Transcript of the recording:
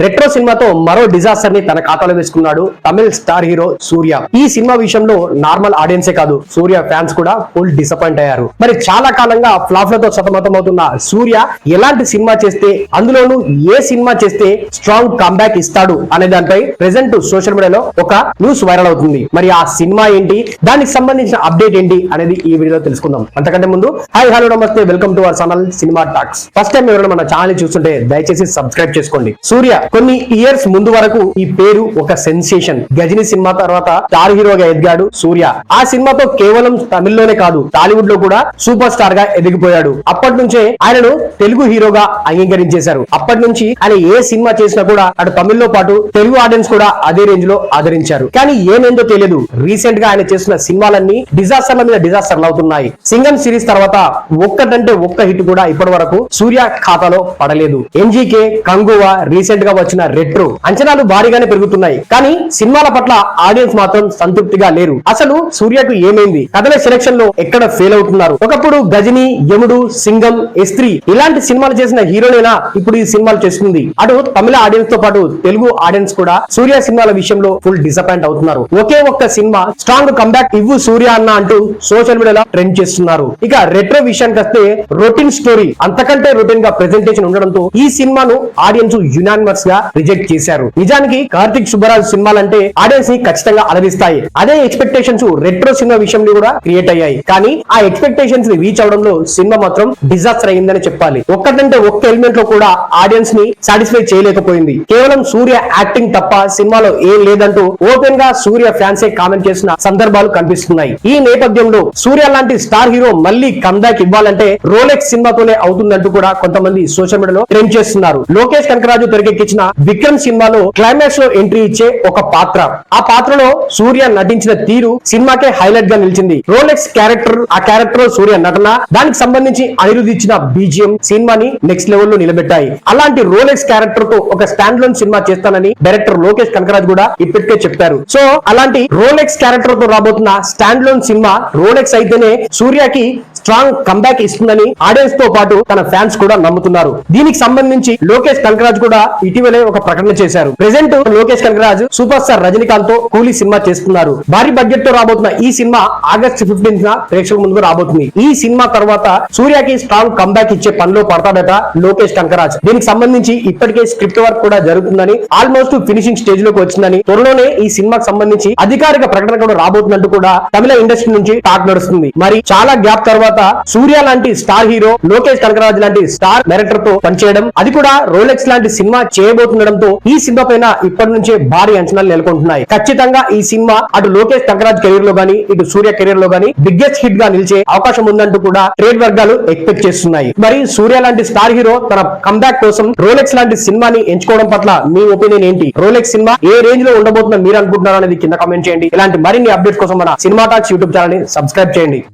Retro సినిమాతో మరో disaster ని తన ఖాతాలో వేసుకున్నాడు తమిళ స్టార్ హీరో సూర్య. ఈ సినిమా విషయంలో నార్మల్ ఆడియన్సే కాదు, సూర్య ఫ్యాన్స్ కూడా ఫుల్ డిసప్పాయింట్ అయ్యారు. మరి చాలా కాలంగా ఫ్లాప్ లతో సతమతమవుతున్న సూర్య ఎలాంటి సినిమా చేస్తే, అందులోనూ ఏ సినిమా చేస్తే స్ట్రాంగ్ కంబ్యాక్ ఇస్తాడు అనే దానిపై ప్రెసెంట్ సోషల్ మీడియాలో ఒక న్యూస్ వైరల్ అవుతుంది. మరి ఆ సినిమా ఏంటి, దానికి సంబంధించిన అప్డేట్ ఏంటి అనేది ఈ వీడియోలో తెలుసుకుందాం. అంతకంటే ముందు హాయ్ హలో నమస్తే, welcome to our channel cinema talks. First time ఎవరైనా మన ఛానల్ చూస్తుంటే దయచేసి సబ్స్క్రైబ్ చేసుకోండి. సూర్య కొన్ని ఇయర్స్ ముందు వరకు ఈ పేరు ఒక సెన్సేషన్. గజనీ సినిమా తర్వాత స్టార్ హీరోగా ఎదిగాడు సూర్య. ఆ సినిమాతో కేవలం తమిళ్లోనే కాదు, టాలీవుడ్ లో కూడా సూపర్ స్టార్ గా ఎదిగిపోయాడు. అప్పటి నుంచే ఆయనను తెలుగు హీరోగా అంగీకరించేశారు. అప్పటి నుంచి ఆయన ఏ సినిమా చేసినా కూడా అటు తమిళ్లో పాటు తెలుగు ఆడియన్స్ కూడా అదే రేంజ్ లో ఆదరించారు. కానీ ఏమేందో తెలియదు, రీసెంట్ గా ఆయన చేసిన సినిమాలన్నీ డిజాస్టర్ల మీద డిజాస్టర్లు అవుతున్నాయి. సింగం సిరీస్ తర్వాత ఒక్కటంటే ఒక్క హిట్ కూడా ఇప్పటి వరకు సూర్య ఖాతాలో పడలేదు. ఎన్జీకే, కంగువా, రీసెంట్ గా వచ్చిన రెట్రో అంచనాలు భారీగానే పెరుగుతున్నాయి. కానీ సినిమాల పట్ల ఆడియన్స్ మాత్రం సంతృప్తిగా లేరు. అసలు సూర్యకు ఏమైంది? కథల సెలక్షన్ లో ఎక్కడ ఫెయిల్ అవుతున్నారు? ఒకప్పుడు గజనీ, యముడు, సింగం, ఎస్త్రీ ఇలాంటి సినిమాలు చేసిన హీరోనేనా ఇప్పుడు ఈ సినిమాలు చేస్తుంది? అటు తమిళ ఆడియన్స్ తో పాటు తెలుగు ఆడియన్స్ కూడా సూర్య సినిమాల విషయంలో ఫుల్ డిసప్పాయింట్ అవుతున్నారు. ఒకే ఒక్క సినిమా స్ట్రాంగ్ కంబ్యాక్ ఇవ్వు సూర్య అన్న అంటూ సోషల్ మీడియాలో ట్రెండ్ చేస్తున్నారు. ఇక రెట్రో విషయానికి వస్తే రొటీన్ స్టోరీ, అంతకంటే రొటీన్ గా ప్రెజెంటేషన్ ఉండడంతో ఈ సినిమాను ఆడియన్స్ యునానిమస్ గా రిజెక్ట్ చేశారు. నిజానికి కార్తిక్ సుబ్బరాజు సినిమాలంటే ఆడియన్స్ ని ఖచ్చితంగా అలరిస్తాయి. అదే ఎక్స్పెక్టేషన్స్ రెట్రో సినిమా విషయంలో కూడా క్రియేట్ అయ్యాయి. కానీ ఆ ఎక్స్పెక్టేషన్స్ ని రీచ్ అవడంలో సినిమా మాత్రం డిజాస్టర్ అయిందని చెప్పాలి. ఒక్కటంటే ఒక్క ఎలిమెంట్ లో కూడా ఆడియన్స్ ని సాటిస్ఫై చేయలేకపోయింది. కేవలం సూర్య యాక్టింగ్ తప్ప సినిమాలో ఏం లేదంటూ ఓపెన్ గా సూర్య ఫ్యాన్సే కామెంట్ చేసిన సందర్భాలు కనిపిస్తున్నాయి. ఈ నేపథ్యంలో సూర్య లాంటి స్టార్ హీరో మళ్ళీ కంబ్యాక్ ఇవ్వాలంటే రోలెక్స్ సినిమాతోనే అవుతుందంటూ కూడా కొంతమంది సోషల్ మీడియాలో ట్రెండ్ చేస్తున్నారు. లోకేష్ కనకరాజు తెరకెక్కించిన విక్రమ్ సినిమాలో క్లైమాక్స్ లో ఎంట్రీ ఇచ్చే ఒక పాత్ర, ఆ పాత్రలో సూర్య నటించిన తీరు సినిమాకే హైలైట్ గా నిలిచింది. రోలెక్స్ క్యారెక్టర్, ఆ క్యారెక్టర్ లో సూర్య నటన, దానికి సంబంధించి అనిరుద్ధ్ ఇచ్చిన బీజిఎం సినిమాని నెక్స్ట్ లెవెల్ లో నిలబెట్టాయి. అలాంటి రోలెక్స్ క్యారెక్టర్ తో ఒక స్టాండ్ లోన్ సినిమా చేస్తానని డైరెక్టర్ లోకేష్ కనకరాజు కూడా ఇప్పటికే చెప్పారు. సో అలాంటి రోలెక్స్ క్యారెక్టర్ తో రాబోతున్న స్టాండ్ లోన్ సినిమా రోలెక్స్ అయితేనే సూర్యకి స్ట్రాంగ్ కంబ్యాక్ ఇస్తుందని ఆడియన్స్ తో పాటు తన ఫ్యాన్స్ కూడా నమ్ముతున్నారు. దీనికి సంబంధించి లోకేష్ కనకరాజ్ కూడా ఇటీవలే ఒక ప్రకటన చేశారు. Present Lokesh Kanagaraj super star Rajinikanth తో కూలీ సినిమా చేస్తున్నారు. భారీ బడ్జెట్ తో రాబోతున్న ఈ సినిమా ఆగస్ట్ 15న ప్రేక్షకుల ముందుకు రాబోతుంది. ఈ సినిమా తర్వాత సూర్యకి స్ట్రాంగ్ కంబ్యాక్ ఇచ్చే పనిలో పడతాడట లోకేష్ కనకరాజ్. దీనికి సంబంధించి ఇప్పటికే స్క్రిప్ట్ వర్క్ కూడా జరుగుతుందని, ఆల్మోస్ట్ ఫినిషింగ్ స్టేజ్ లోకి వచ్చిందని, త్వరలోనే ఈ సినిమాకి సంబంధించి అధికారిక ప్రకటన కూడా రాబోతున్నట్టు కూడా తమిళ ఇండస్ట్రీ నుంచి టాక్ నడుస్తుంది. మరి చాలా గ్యాప్ తర్వాత సూర్య లాంటి స్టార్ హీరో లోకేష్ కనకరాజ్ లాంటి స్టార్ డైరెక్టర్ తో పనిచేయడం, అది కూడా రోలెక్స్ లాంటి సినిమా చేయబోతుండడంతో ఈ సినిమా పైన ఇప్పటి నుంచే భారీ అంచనాలు నెలకొంటున్నాయి. ఖచ్చితంగా ఈ సినిమా అటు లోకేష్ కనకరాజ్ కెరీర్ లో గానీ, ఇటు సూర్య కెరీర్ లో గానీ బిగ్గెస్ట్ హిట్ గా నిలిచే అవకాశం ఉందంటూ కూడా ట్రేడ్ వర్గాలు ఎక్స్పెక్ట్ చేస్తున్నాయి. మరి సూర్య లాంటి స్టార్ హీరో తన కంబ్యాక్ కోసం రోలెక్స్ లాంటి సినిమాని ఎంచుకోవడం పట్ల మీ ఒపీనియన్ ఏంటి? రోలెక్స్ సినిమా ఏ రేంజ్ లో ఉండబోతుందని మీరు అనుకుంటున్నారు అనేది కింద కామెంట్ చేయండి. ఇలాంటి మరిన్ని అప్డేట్స్ కోసం మన సినిమా టాక్స్ యూట్యూబ్ ఛానల్ ని సబ్స్క్రైబ్ చేయండి.